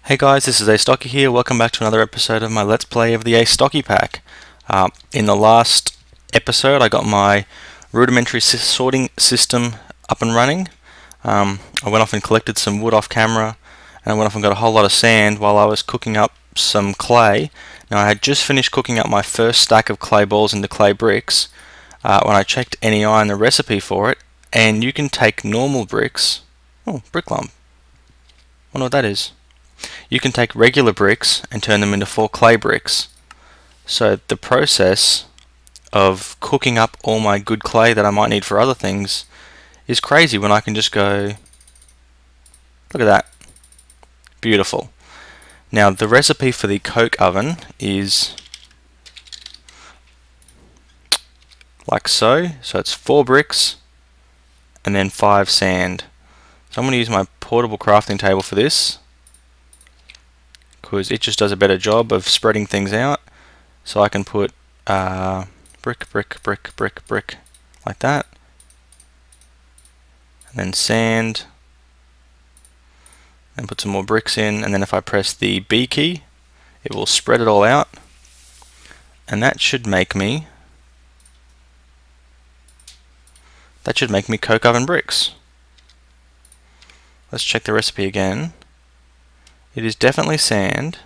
Hey guys, this is Astocky here. Welcome back to another episode of my Let's Play of the Astocky Pack. In the last episode I got my rudimentary sorting system up and running. I went off and collected some wood off camera, and I went off and got a whole lot of sand while I was cooking up some clay. Now I had just finished cooking up my first stack of clay balls into clay bricks when I checked NEI and the recipe for it, and you can take normal bricks. Oh, brick lump. Wonder what that is. You can take regular bricks and turn them into 4 clay bricks. So the process of cooking up all my good clay that I might need for other things is crazy when I can just go, look at that, beautiful. Now the recipe for the coke oven is like so. So it's 4 bricks and then 5 sand. So I'm going to use my portable crafting table for this, because it just does a better job of spreading things out. So I can put brick, brick, brick, brick, brick, like that, and then sand, and put some more bricks in, and then if I press the B key it will spread it all out, and that should make me coke oven bricks. Let's check the recipe again. It is definitely sand,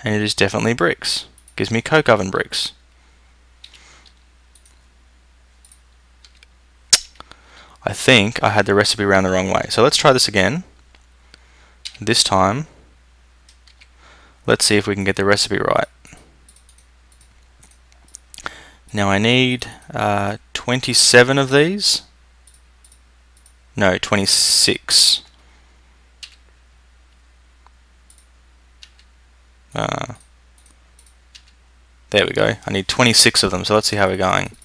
and it is definitely bricks. Gives me coke oven bricks. I think I had the recipe around the wrong way. So let's try this again. This time, let's see if we can get the recipe right. Now I need 27 of these. No, 26. There we go. I need 26 of them, so let's see how we're going.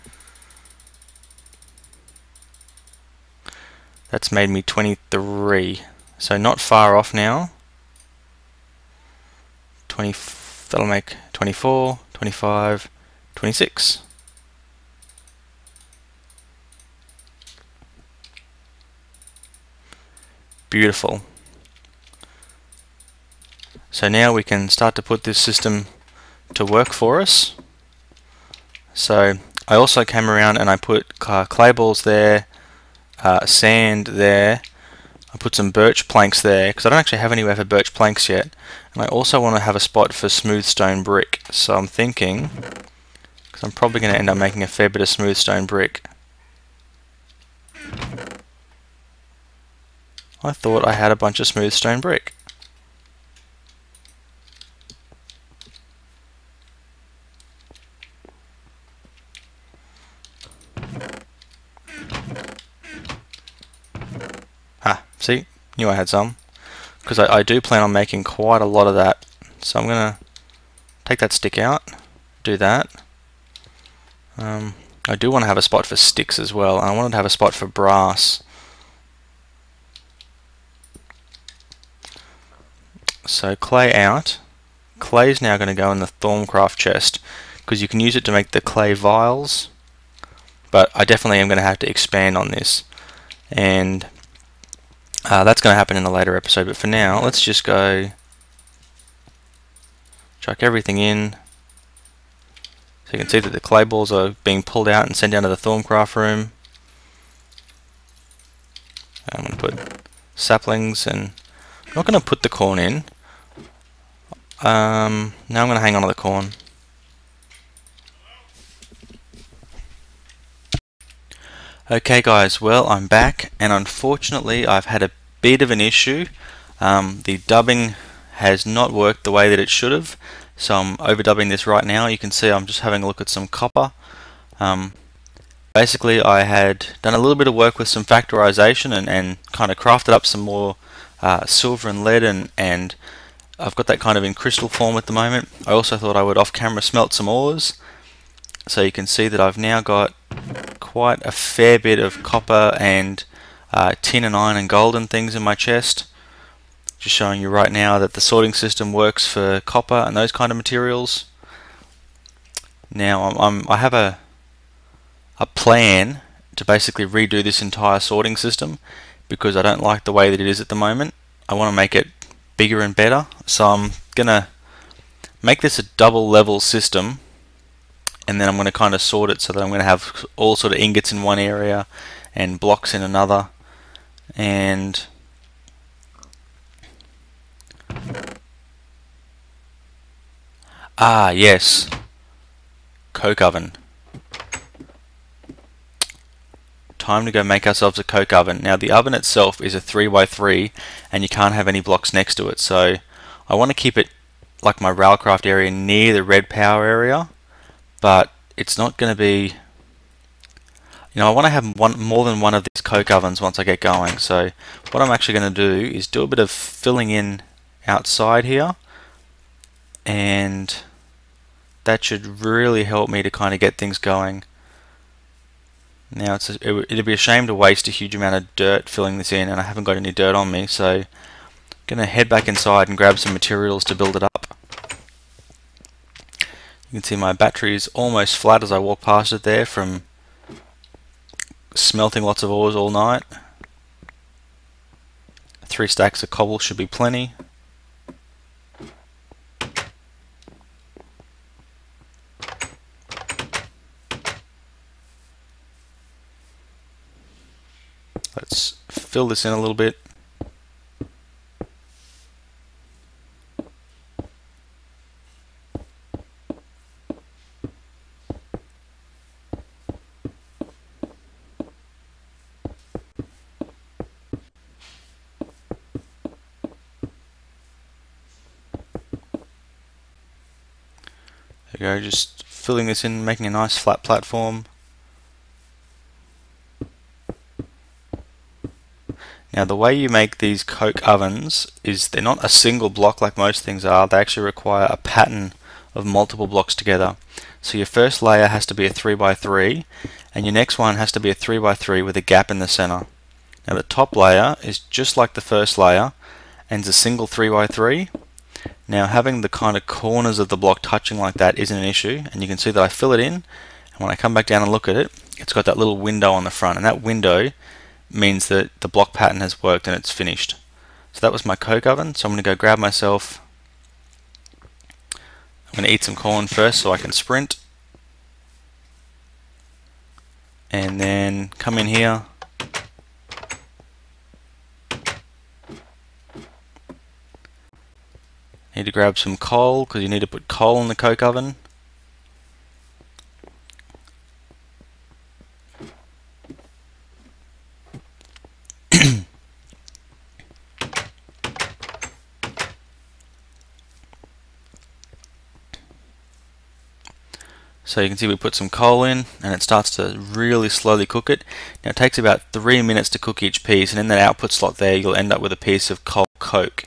That's made me 23, so not far off now. 20, that'll make 24, 25, 26. Beautiful. So now we can start to put this system to work for us. So I also came around and I put clay balls there, sand there. I put some birch planks there because I don't actually have anywhere for birch planks yet, and I also want to have a spot for smooth stone brick. So I'm thinking, because I'm probably going to end up making a fair bit of smooth stone brick, I thought I had a bunch of smooth stone brick. See, knew I had some, because I do plan on making quite a lot of that. So I'm gonna take that stick out, do that. I do want to have a spot for sticks as well, and I wanted to have a spot for brass. So clay out. Clay is now going to go in the Railcraft chest, because you can use it to make the clay vials, but I definitely am going to have to expand on this, and that's going to happen in a later episode. But for now, let's just go chuck everything in. So you can see that the clay balls are being pulled out and sent down to the Railcraft room. I'm going to put saplings, and I'm not going to put the corn in. Now I'm going to hang on to the corn. Okay guys, well I'm back, and unfortunately I've had a bit of an issue. The dubbing has not worked the way that it should have, so I'm overdubbing this right now. You can see I'm just having a look at some copper. Basically I had done a little bit of work with some factorization and kind of crafted up some more silver and lead, and I've got that kind of in crystal form at the moment. I also thought I would off camera smelt some ores, so you can see that I've now got quite a fair bit of copper and tin and iron and gold and things in my chest. Just showing you right now that the sorting system works for copper and those kind of materials. Now I have a plan to basically redo this entire sorting system, because I don't like the way that it is at the moment. I want to make it bigger and better. So I'm gonna make this a double level system, and then I'm going to kind of sort it so that I'm going to have all sort of ingots in one area and blocks in another. And yes, coke oven. Time to go make ourselves a coke oven. Now the oven itself is a 3x3 and you can't have any blocks next to it, so I want to keep it like my Railcraft area near the red power area, but it's not going to be, I want to have more than one of these coke ovens once I get going. So what I'm actually going to do is do a bit of filling in outside here, and that should really help me to kind of get things going. Now it'd be a shame to waste a huge amount of dirt filling this in, and I haven't got any dirt on me, so I'm going to head back inside and grab some materials to build it up. You can see my battery is almost flat as I walk past it there from smelting lots of ores all night. 3 stacks of cobble should be plenty. Let's fill this in a little bit. There we go, just filling this in, making a nice flat platform. Now the way you make these coke ovens is they're not a single block like most things are, they actually require a pattern of multiple blocks together. So your first layer has to be a 3x3 and your next one has to be a 3x3 with a gap in the center. Now the top layer is just like the first layer and it's a single 3x3. Now having the kind of corners of the block touching like that isn't an issue, and you can see that I fill it in, and when I come back down and look at it, it's got that little window on the front, and that window means that the block pattern has worked and it's finished. So that was my coke oven, so I'm going to go grab myself, I'm going to eat some corn first so I can sprint, and then come in here, need to grab some coal because you need to put coal in the coke oven. So you can see we put some coal in and it starts to really slowly cook it. Now it takes about 3 minutes to cook each piece, and in that output slot there you'll end up with a piece of coal coke.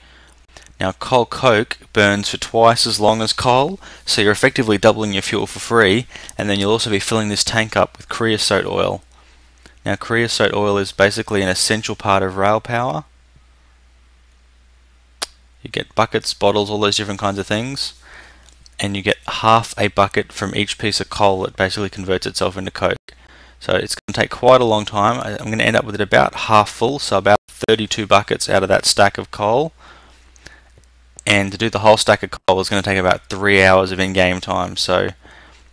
Now coal coke burns for twice as long as coal, so you're effectively doubling your fuel for free, and then you'll also be filling this tank up with creosote oil. Now creosote oil is basically an essential part of rail power. You get buckets, bottles, all those different kinds of things, and you get half a bucket from each piece of coal that basically converts itself into coke. So it's going to take quite a long time. I'm going to end up with it about half full, so about 32 buckets out of that stack of coal. And to do the whole stack of coal is going to take about 3 hours of in-game time, so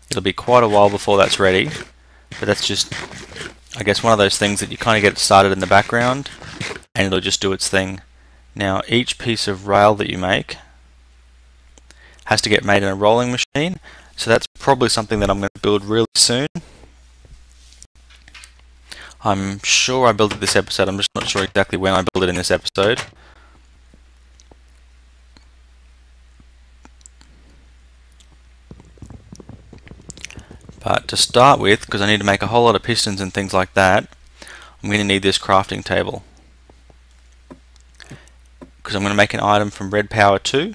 it'll be quite a while before that's ready. But that's just, I guess, one of those things that you kind of get it started in the background and it'll just do its thing. Now each piece of rail that you make has to get made in a rolling machine, so that's probably something that I'm going to build really soon. I'm sure I built it this episode, I'm just not sure exactly when I built it in this episode. But to start with, because I need to make a whole lot of pistons and things like that, I'm going to need this crafting table. Because I'm going to make an item from red power 2,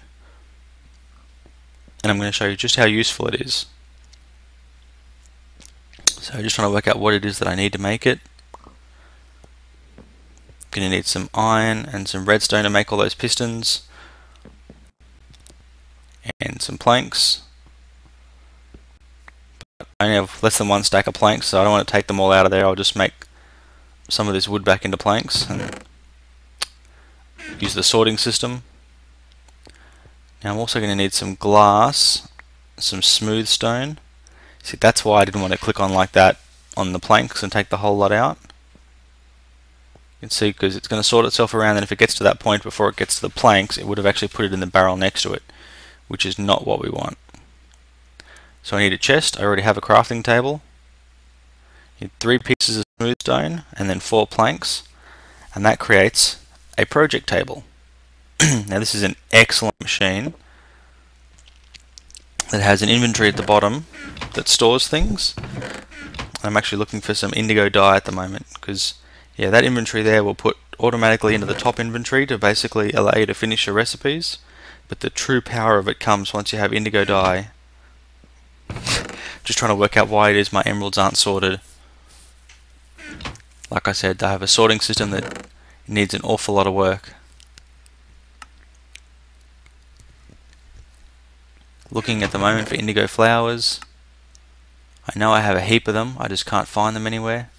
and I'm going to show you just how useful it is. So just trying to work out what it is that I need to make it. I'm going to need some iron and some redstone to make all those pistons, and some planks. I only have less than 1 stack of planks, so I don't want to take them all out of there. I'll just make some of this wood back into planks and use the sorting system. Now I'm also going to need some glass, some smooth stone. See, that's why I didn't want to click on like that on the planks and take the whole lot out. You can see, because it's going to sort itself around, and if it gets to that point before it gets to the planks, it would have actually put it in the barrel next to it, which is not what we want. So I need a chest. I already have a crafting table. I need 3 pieces of smooth stone and then 4 planks, and that creates a project table. Now this is an excellent machine that has an inventory at the bottom that stores things. I'm actually looking for some indigo dye at the moment, because yeah, that inventory there will put automatically into the top inventory to basically allow you to finish your recipes, but the true power of it comes once you have indigo dye. Just trying to work out why it is my emeralds aren't sorted. Like I said, I have a sorting system that needs an awful lot of work. Looking at the moment for indigo flowers. I know I have a heap of them, I just can't find them anywhere.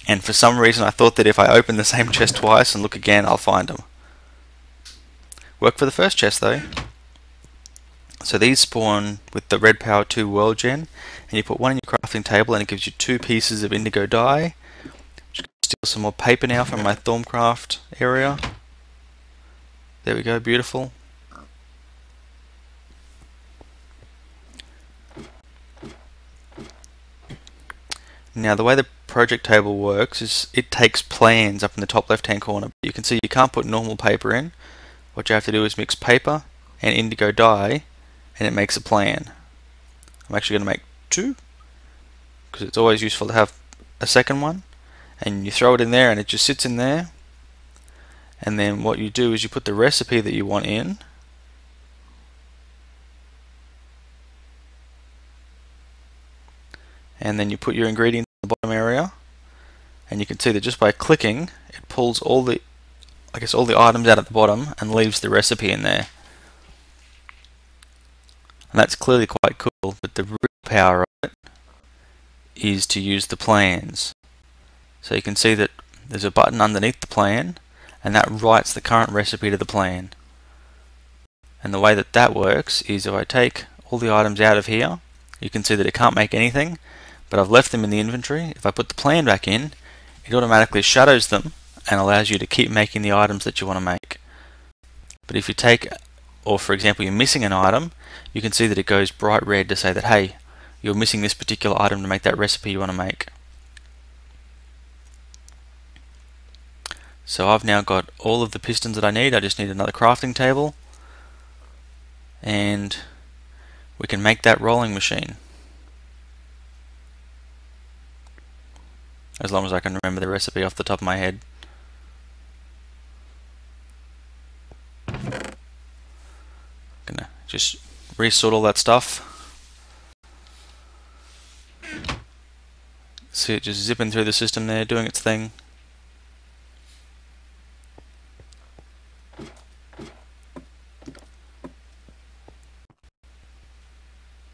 And for some reason I thought that if I open the same chest twice and look again, I'll find them. Work for the first chest though. So these spawn with the red power 2 world gen, and you put one in your crafting table and it gives you 2 pieces of indigo dye. Just steal some more paper now from my Thorncraft area. There we go, beautiful. Now the way the project table works is it takes plans up in the top left hand corner. You can see you can't put normal paper in. What you have to do is mix paper and indigo dye and it makes a plan. I'm actually going to make 2 because it's always useful to have a second one, and you throw it in there and it just sits in there, and then what you do is you put the recipe that you want in, and then you put your ingredients in the bottom area, and you can see that just by clicking it pulls all the items out at the bottom and leaves the recipe in there. And that's clearly quite cool, but the real power of it is to use the plans. So you can see that there's a button underneath the plan, and that writes the current recipe to the plan. And the way that that works is if I take all the items out of here, you can see that it can't make anything, but I've left them in the inventory. If I put the plan back in, it automatically shadows them and allows you to keep making the items that you want to make. But if you take, or for example you're missing an item, you can see that it goes bright red to say that hey, you're missing this particular item to make that recipe you want to make. So I've now got all of the pistons that I need. I just need another crafting table, and we can make that rolling machine. As long as I can remember the recipe off the top of my head. Gonna just resort all that stuff. See it just zipping through the system there, doing its thing.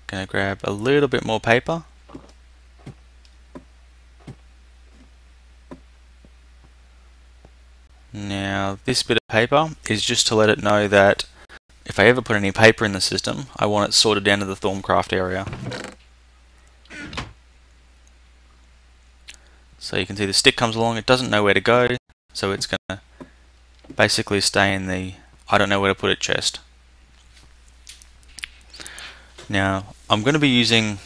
Gonna grab a little bit more paper. Now this bit of paper is just to let it know that if I ever put any paper in the system, I want it sorted down to the Thorncraft area. So you can see the stick comes along, it doesn't know where to go, so it's going to basically stay in the I don't know where to put it chest. Now I'm going to be using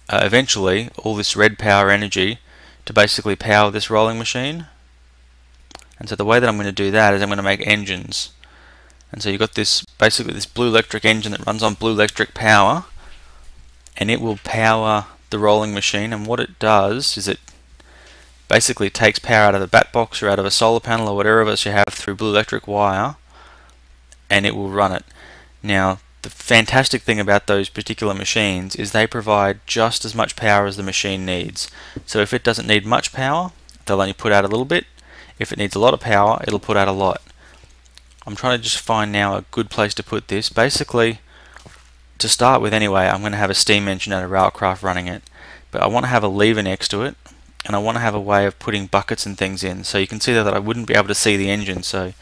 eventually all this red power energy to basically power this rolling machine. And so the way that I'm going to do that is I'm going to make engines. And so you've got this basically this blue electric engine that runs on blue electric power, and it will power the rolling machine. And what it does is it basically takes power out of the bat box or out of a solar panel or whatever else you have through blue electric wire, and it will run it. Now the fantastic thing about those particular machines is they provide just as much power as the machine needs. So if it doesn't need much power, they'll only put out a little bit. If it needs a lot of power, it'll put out a lot. I'm trying to just find now a good place to put this. Basically, to start with anyway, I'm going to have a steam engine out of Railcraft running it, but I want to have a lever next to it, and I want to have a way of putting buckets and things in. So you can see there that I wouldn't be able to see the engine, so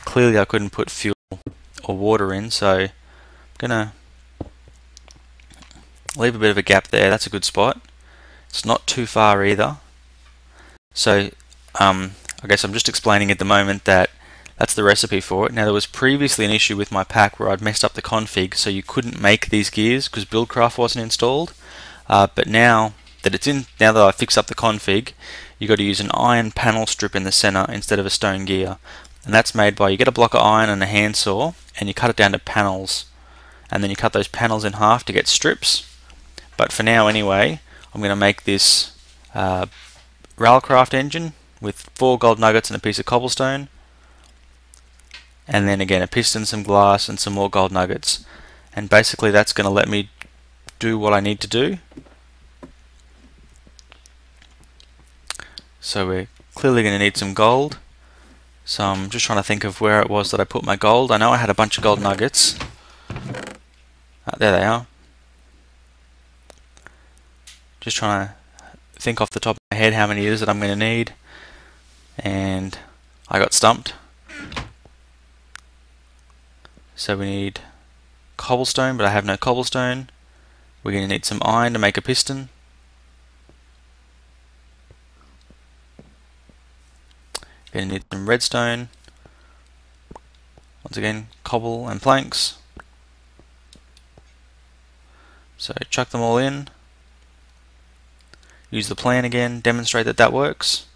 clearly I couldn't put fuel or water in, so I'm gonna leave a bit of a gap there. That's a good spot. It's not too far either. So I guess I'm just explaining at the moment that that's the recipe for it. Now, there was previously an issue with my pack where I'd messed up the config, so you couldn't make these gears because Buildcraft wasn't installed. But now that it's in, now that I fixed up the config, you got to use an iron panel strip in the center instead of a stone gear, and that's made by, you get a block of iron and a handsaw, and you cut it down to panels, and then you cut those panels in half to get strips. But for now, anyway, I'm going to make this Railcraft engine with 4 gold nuggets and a piece of cobblestone, and then again a piston, some glass, and some more gold nuggets. And basically that's going to let me do what I need to do. So we're clearly going to need some gold. So I'm just trying to think of where it was that I put my gold. I know I had a bunch of gold nuggets. There they are. Just trying to think off the top of my head how many it is that I'm going to need. And I got stumped. So we need cobblestone, but I have no cobblestone. We're going to need some iron to make a piston. Going to need some redstone. Once again, cobble and planks. So chuck them all in. Use the plan again, demonstrate that that works.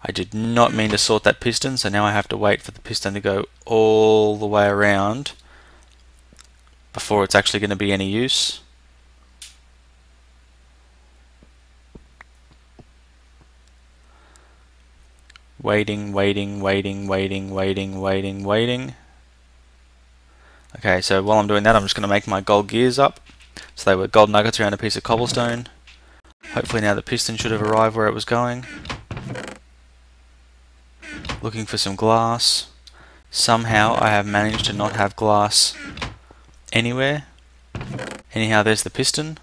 I did not mean to sort that piston, so now I have to wait for the piston to go all the way around before it's actually going to be any use. Waiting. Okay, so while I'm doing that, I'm just going to make my gold gears up. So they were gold nuggets around a piece of cobblestone. Hopefully now the piston should have arrived where it was going. Looking for some glass. Somehow I have managed to not have glass anywhere. Anyhow, there's the piston.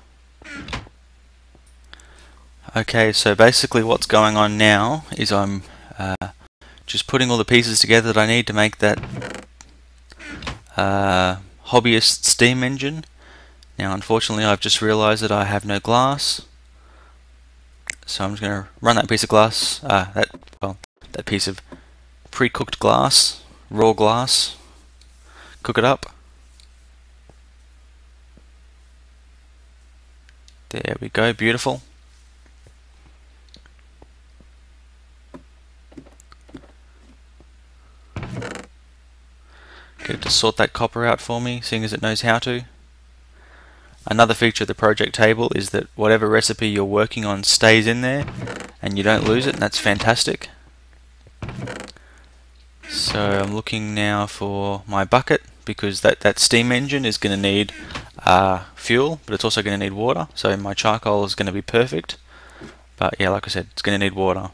Okay, so basically what's going on now is I'm just putting all the pieces together that I need to make that hobbyist steam engine. Now unfortunately I've just realized that I have no glass, so I'm just going to run that piece of glass, that piece of pre-cooked glass, raw glass, cook it up. There we go, beautiful. Get it to sort that copper out for me, seeing as it knows how to. Another feature of the project table is that whatever recipe you're working on stays in there and you don't lose it, and that's fantastic. So I'm looking now for my bucket, because that steam engine is going to need fuel, but it's also going to need water, so my charcoal is going to be perfect. But yeah, like I said, it's going to need water.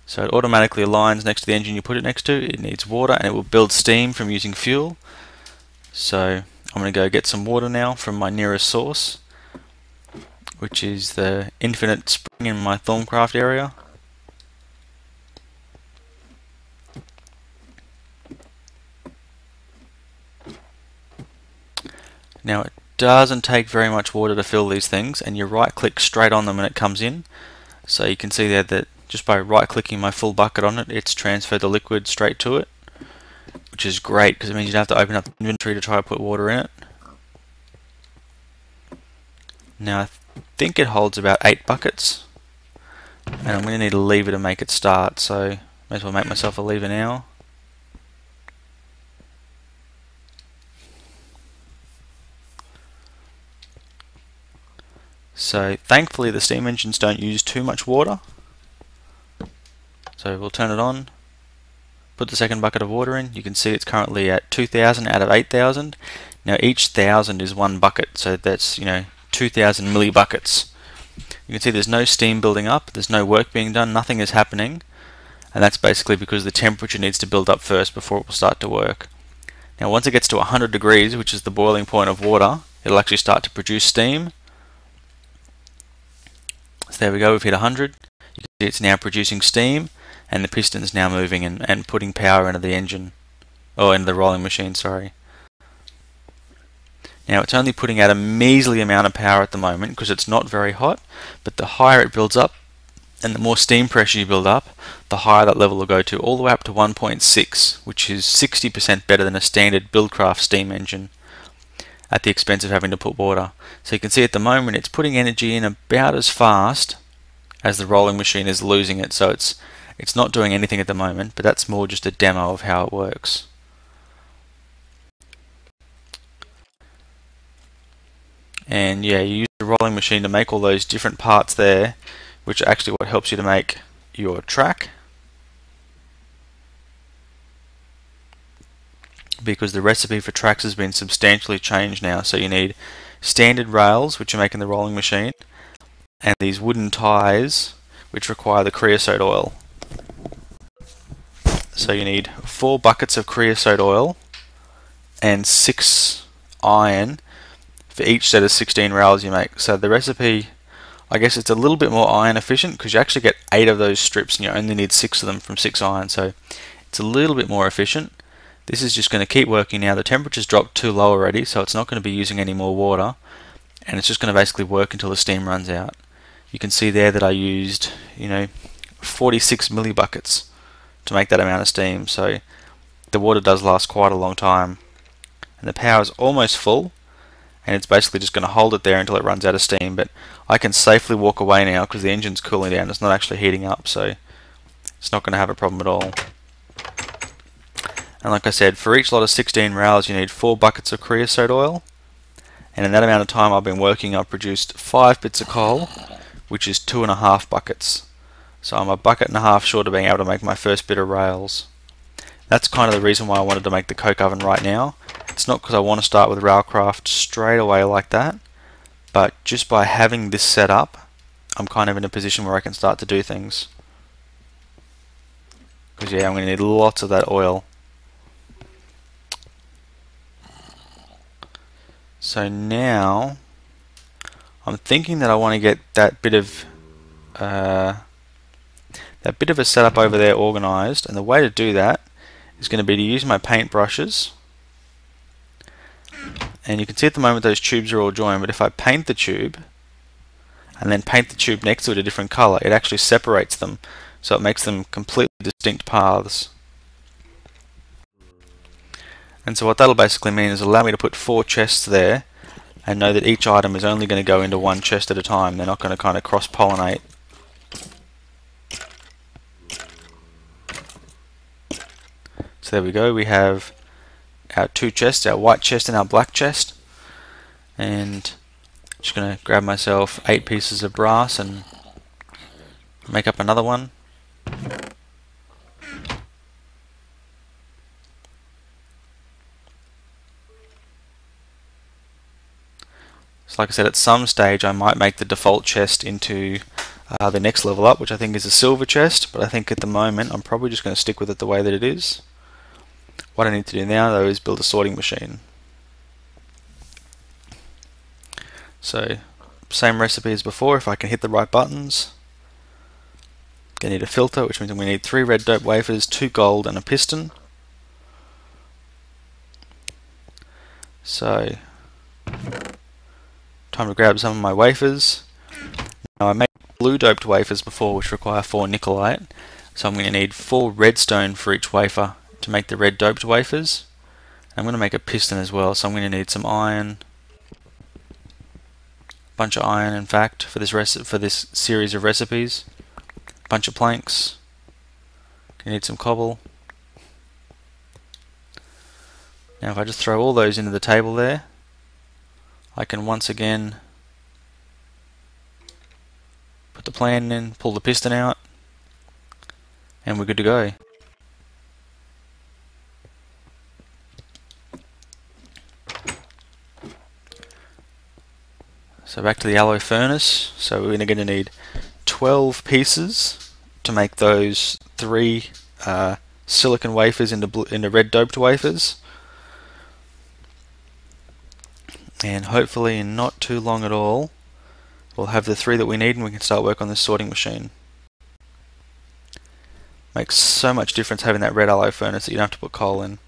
So it automatically aligns next to the engine you put it next to. It needs water, and it will build steam from using fuel. So I'm going to go get some water now from my nearest source, which is the infinite spring in my Thorncraft area. Now it doesn't take very much water to fill these things, and you right click straight on them when it comes in. So you can see there that just by right clicking my full bucket on it, it's transferred the liquid straight to it, which is great because it means you don't have to open up the inventory to try to put water in it. Now I think it holds about 8 buckets, and I'm going to need a lever to make it start, so may as well make myself a lever now. So thankfully the steam engines don't use too much water. So we'll turn it on, put the second bucket of water in. You can see it's currently at 2,000 out of 8,000. Now each 1,000 is 1 bucket, so that's 2,000 millibuckets. You can see there's no steam building up, there's no work being done, nothing is happening, and that's basically because the temperature needs to build up first before it will start to work. Now once it gets to 100 degrees, which is the boiling point of water, it'll actually start to produce steam. So there we go, we've hit 100. You can see it's now producing steam, and the piston is now moving and putting power into the engine, or into the rolling machine, sorry. Now it's only putting out a measly amount of power at the moment because it's not very hot, but the higher it builds up and the more steam pressure you build up, the higher that level will go to, all the way up to 1.6, which is 60% better than a standard Buildcraft steam engine at the expense of having to put water. So you can see at the moment it's putting energy in about as fast as the rolling machine is losing it, so it's not doing anything at the moment, but that's more just a demo of how it works. And yeah, you use the rolling machine to make all those different parts there, which are actually what helps you to make your track, because the recipe for tracks has been substantially changed now. So you need standard rails, which you make in the rolling machine, and these wooden ties, which require the creosote oil. So you need 4 buckets of creosote oil and 6 iron for each set of 16 rails you make. So the recipe, I guess it's a little bit more iron efficient because you actually get 8 of those strips and you only need 6 of them from 6 iron, so it's a little bit more efficient. This is just going to keep working now. The temperature's dropped too low already, so it's not going to be using any more water, and it's just going to basically work until the steam runs out. You can see there that I used, 46 millibuckets to make that amount of steam, so the water does last quite a long time. And the power is almost full, and it's basically just going to hold it there until it runs out of steam, but I can safely walk away now because the engine's cooling down. It's not actually heating up, so it's not going to have a problem at all. And like I said, for each lot of 16 rails you need 4 buckets of creosote oil, and in that amount of time I've been working, I've produced 5 bits of coal, which is 2.5 buckets. So I'm a bucket and a half short of being able to make my first bit of rails. That's kind of the reason why I wanted to make the coke oven right now. It's not because I want to start with Railcraft straight away like that, but just by having this set up, I'm kind of in a position where I can start to do things. Because yeah, I'm going to need lots of that oil. So now, I'm thinking that I want to get that bit of a setup over there organised, and the way to do that is going to be to use my paint brushes. And you can see at the moment those tubes are all joined, but if I paint the tube and then paint the tube next to it a different colour, it actually separates them, so it makes them completely distinct paths. And so what that'll basically mean is allow me to put 4 chests there and know that each item is only going to go into one chest at a time. They're not going to kind of cross-pollinate. So there we go, we have our 2 chests, our white chest and our black chest. And I'm just going to grab myself 8 pieces of brass and make up another one. So like I said, at some stage I might make the default chest into the next level up, which I think is a silver chest, but I think at the moment I'm probably just going to stick with it the way that it is. What I need to do now though is build a sorting machine. So same recipe as before, if I can hit the right buttons. Going to need a filter, which means we need 3 red dope wafers, 2 gold and a piston. So time to grab some of my wafers. Now I made blue doped wafers before, which require 4 nickelite, so I'm going to need 4 redstone for each wafer to make the red doped wafers. I'm going to make a piston as well, so I'm going to need some iron, a bunch of iron in fact for this series of recipes, a bunch of planks. You need some cobble. Now if I just throw all those into the table there, I can once again put the plan in, pull the piston out, and we're good to go. So back to the alloy furnace. So we're going to need 12 pieces to make those 3 silicon wafers into red doped wafers. And hopefully in not too long at all we'll have the 3 that we need and we can start work on this sorting machine. Makes so much difference having that red alloy furnace that you don't have to put coal in.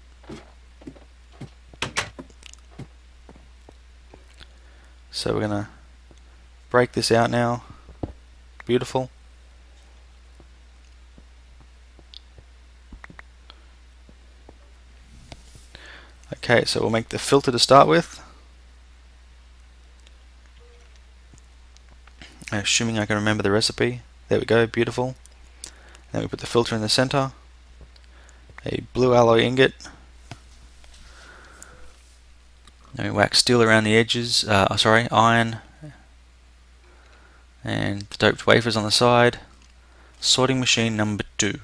So we're going to break this out now. Beautiful. Okay, so we'll make the filter to start with. Assuming I can remember the recipe. There we go, beautiful. Then we put the filter in the center. A blue alloy ingot. Then we wax steel around the edges, iron. And the doped wafers on the side. Sorting machine number 2.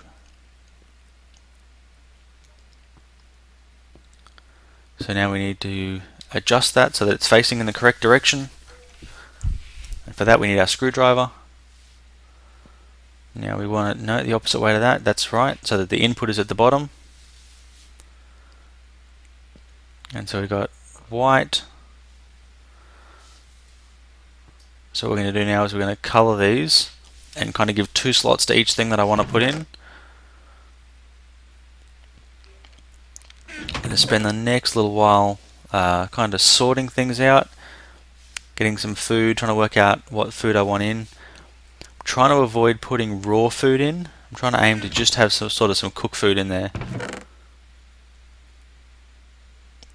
So now we need to adjust that so that it's facing in the correct direction. And for that we need our screwdriver. Now we want to note the opposite way to that, that's right, so that the input is at the bottom. And so we've got white. So what we're going to do now is we're going to colour these and kind of give 2 slots to each thing that I want to put in. I'm going to spend the next little while kind of sorting things out, getting some food, trying to work out what food I want in. I'm trying to avoid putting raw food in. I'm trying to aim to just have some cooked food in there.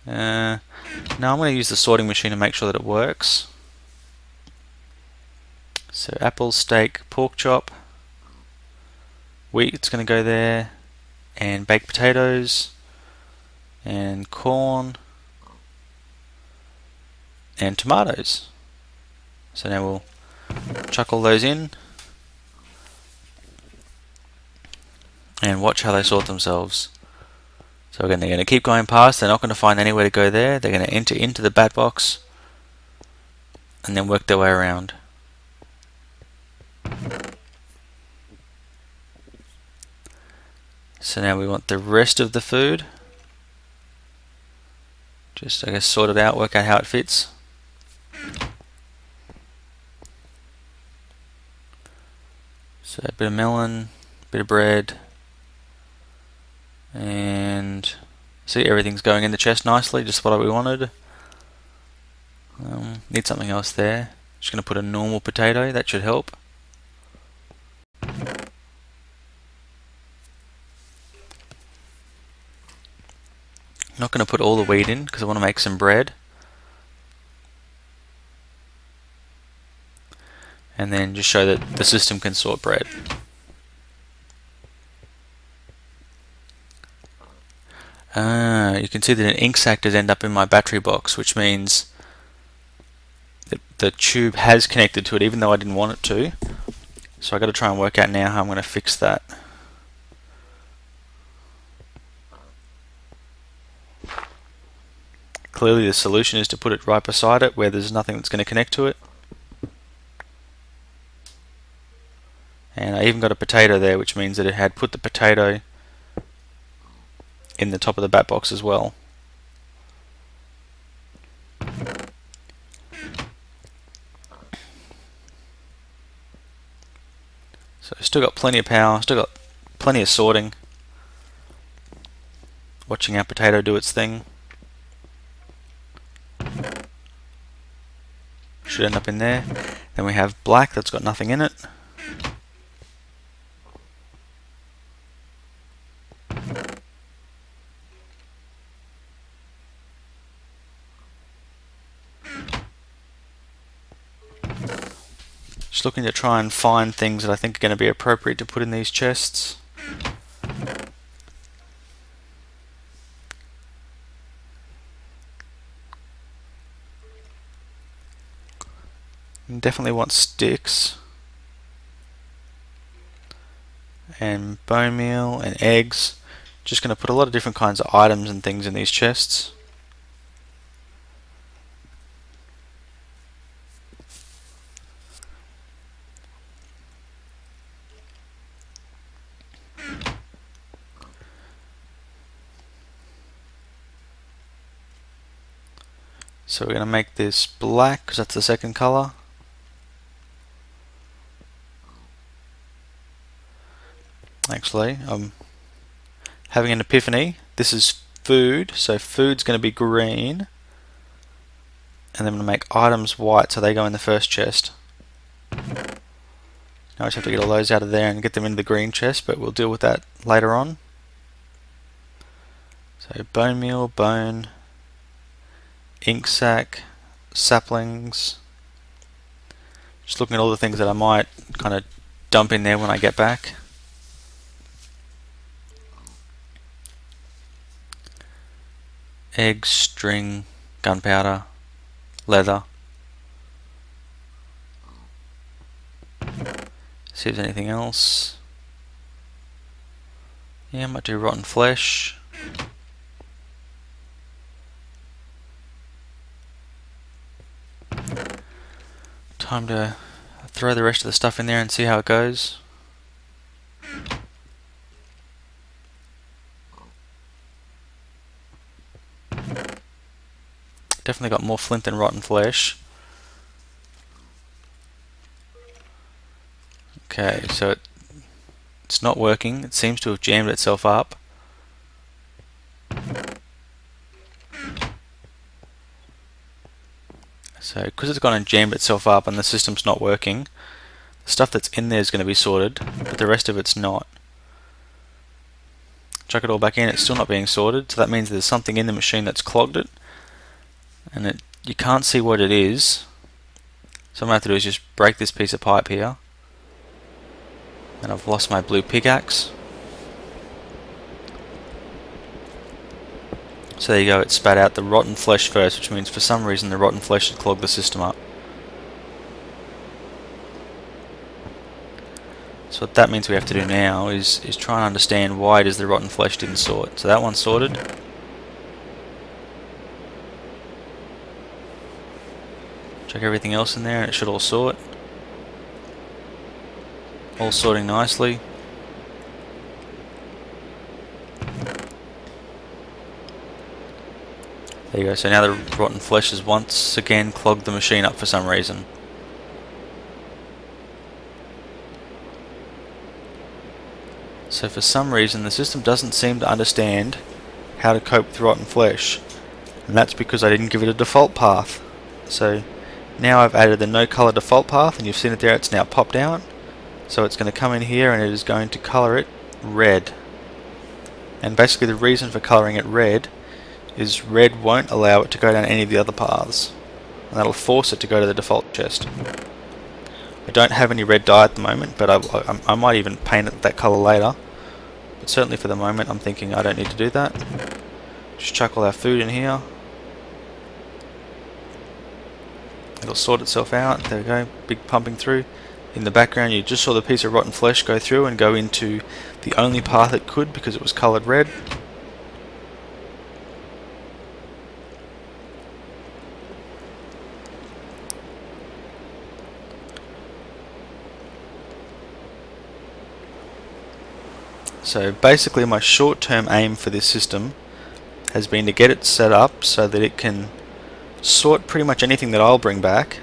Now I'm going to use the sorting machine to make sure that it works. So apple, steak, pork chop, wheat's going to go there, and baked potatoes, and corn, and tomatoes. So now we'll chuck all those in and watch how they sort themselves. So again, they're going to keep going past, they're not going to find anywhere to go there, they're going to enter into the bat box and then work their way around. So now we want the rest of the food. Just, I guess, sort it out, work out how it fits. So a bit of melon, bit of bread, and see, everything's going in the chest nicely, just what we wanted. Need something else there. Just going to put a normal potato, that should help. I'm not going to put all the wheat in because I want to make some bread. And then just show that the system can sort bread. You can see that an ink sac does end up in my battery box, which means that the tube has connected to it even though I didn't want it to. So I've got to try and work out now how I'm going to fix that. Clearly the solution is to put it right beside it where there's nothing that's going to connect to it. And I even got a potato there, which means that it had put the potato in the top of the bat box as well. So still got plenty of power, still got plenty of sorting. Watching our potato do its thing. Should end up in there. Then we have black that's got nothing in it. Just looking to try and find things that I think are going to be appropriate to put in these chests. Definitely want sticks and bone meal and eggs. Just going to put a lot of different kinds of items and things in these chests. So we're going to make this black because that's the second color. Actually, I'm having an epiphany. This is food, so food's going to be green, and then I'm going to make items white, so they go in the first chest. Now I just have to get all those out of there and get them into the green chest, but we'll deal with that later on. So bone meal, bone, ink sac, saplings. Just looking at all the things that I might kind of dump in there when I get back. Eggs, string, gunpowder, leather. See if there's anything else. Yeah, I might do rotten flesh. Time to throw the rest of the stuff in there and see how it goes. Definitely got more flint than rotten flesh. Okay, so it's not working. It seems to have jammed itself up. So because it's gone and jammed itself up and the system's not working, the stuff that's in there is going to be sorted, but the rest of it's not. Chuck it all back in, it's still not being sorted, so that means there's something in the machine that's clogged it, and you can't see what it is. So what I'm going to have to do is just break this piece of pipe here, and I've lost my blue pickaxe. So there you go, it spat out the rotten flesh first, which means for some reason the rotten flesh had clogged the system up. So what that means we have to do now is try and understand why it is the rotten flesh didn't sort. So that one's sorted. Check everything else in there and it should all sort. All sorting nicely. There you go, so now the rotten flesh has once again clogged the machine up for some reason. So for some reason the system doesn't seem to understand how to cope with rotten flesh, and that's because I didn't give it a default path. So now I've added the no color default path, and you've seen it there, it's now popped out. So it's going to come in here and it is going to color it red. And basically the reason for coloring it red is red won't allow it to go down any of the other paths, and that'll force it to go to the default chest. I don't have any red dye at the moment, but I might even paint it that colour later, but certainly for the moment I'm thinking I don't need to do that. Just chuck all our food in here. It'll sort itself out. There we go, big pumping through. In the background you just saw the piece of rotten flesh go through and go into the only path it could because it was coloured red. So basically my short-term aim for this system has been to get it set up so that it can sort pretty much anything that I'll bring back.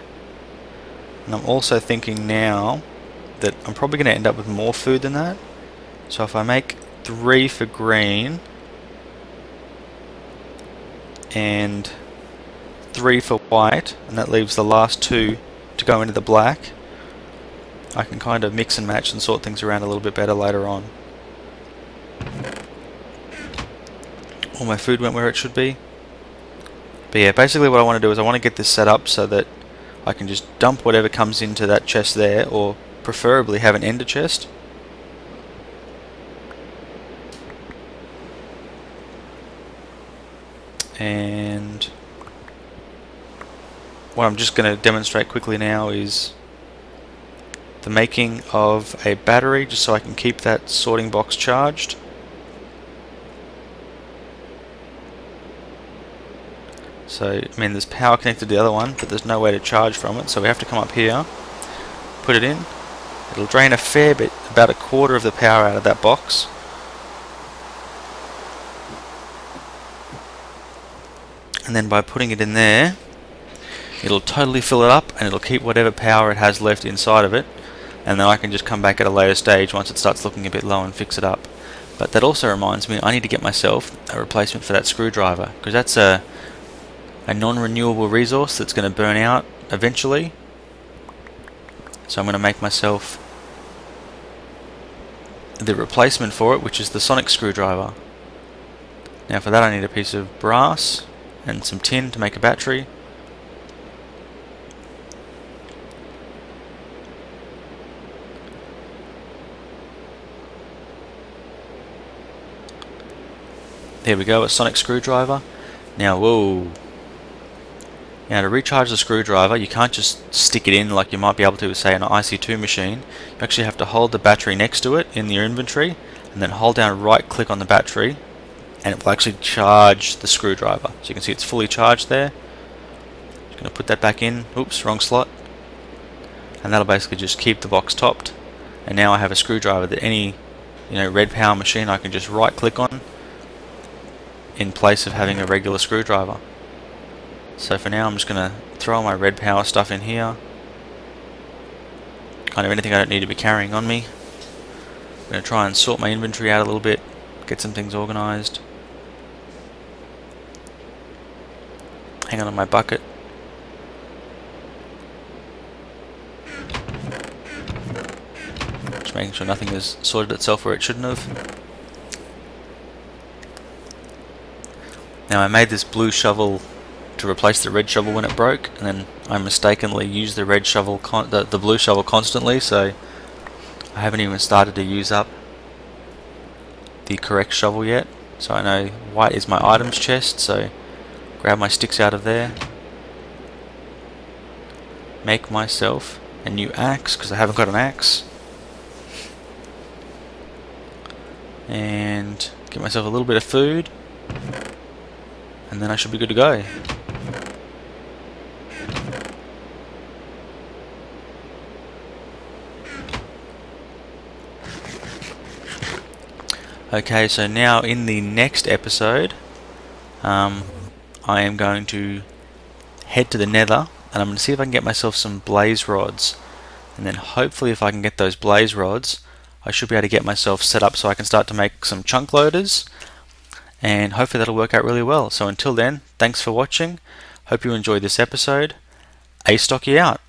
And I'm also thinking now that I'm probably going to end up with more food than that. So if I make 3 for green and 3 for white, and that leaves the last 2 to go into the black, I can kind of mix and match and sort things around a little bit better later on. All my food went where it should be. But yeah, basically what I want to do is I want to get this set up so that I can just dump whatever comes into that chest there, or preferably have an ender chest. And what I'm just going to demonstrate quickly now is the making of a battery, just so I can keep that sorting box charged. So, I mean, there's power connected to the other one, but there's no way to charge from it, so we have to come up here, put it in. It'll drain a fair bit, about 1/4 of the power out of that box. And then by putting it in there, it'll totally fill it up, and it'll keep whatever power it has left inside of it, and then I can just come back at a later stage once it starts looking a bit low and fix it up. But that also reminds me, I need to get myself a replacement for that screwdriver, because that's a non-renewable resource that's going to burn out eventually. So I'm going to make myself the replacement for it, which is the sonic screwdriver. Now for that I need a piece of brass and some tin to make a battery. There we go, a sonic screwdriver. Now, whoa. Now to recharge the screwdriver, you can't just stick it in like you might be able to, say, an IC2 machine. You actually have to hold the battery next to it in your inventory, and then hold down right click on the battery, and it will actually charge the screwdriver. So you can see it's fully charged there. Just going to put that back in. Oops, wrong slot. And that'll basically just keep the box topped. And now I have a screwdriver that any red power machine I can just right click on, in place of having a regular screwdriver. So for now I'm just going to throw all my red power stuff in here. Kind of anything I don't need to be carrying on me. I'm going to try and sort my inventory out a little bit, get some things organised. Hang on to my bucket. Just making sure nothing has sorted itself where it shouldn't have. Now I made this blue shovel to replace the red shovel when it broke, and then I mistakenly used the red shovel, the blue shovel constantly, so I haven't even started to use up the correct shovel yet. So I know white is my items chest, so grab my sticks out of there, make myself a new axe because I haven't got an axe, and get myself a little bit of food, and then I should be good to go. Okay, so now in the next episode, I am going to head to the Nether, and I'm going to see if I can get myself some blaze rods, and then hopefully if I can get those blaze rods, I should be able to get myself set up so I can start to make some chunk loaders, and hopefully that'll work out really well. So until then, thanks for watching, hope you enjoyed this episode. Astocky out.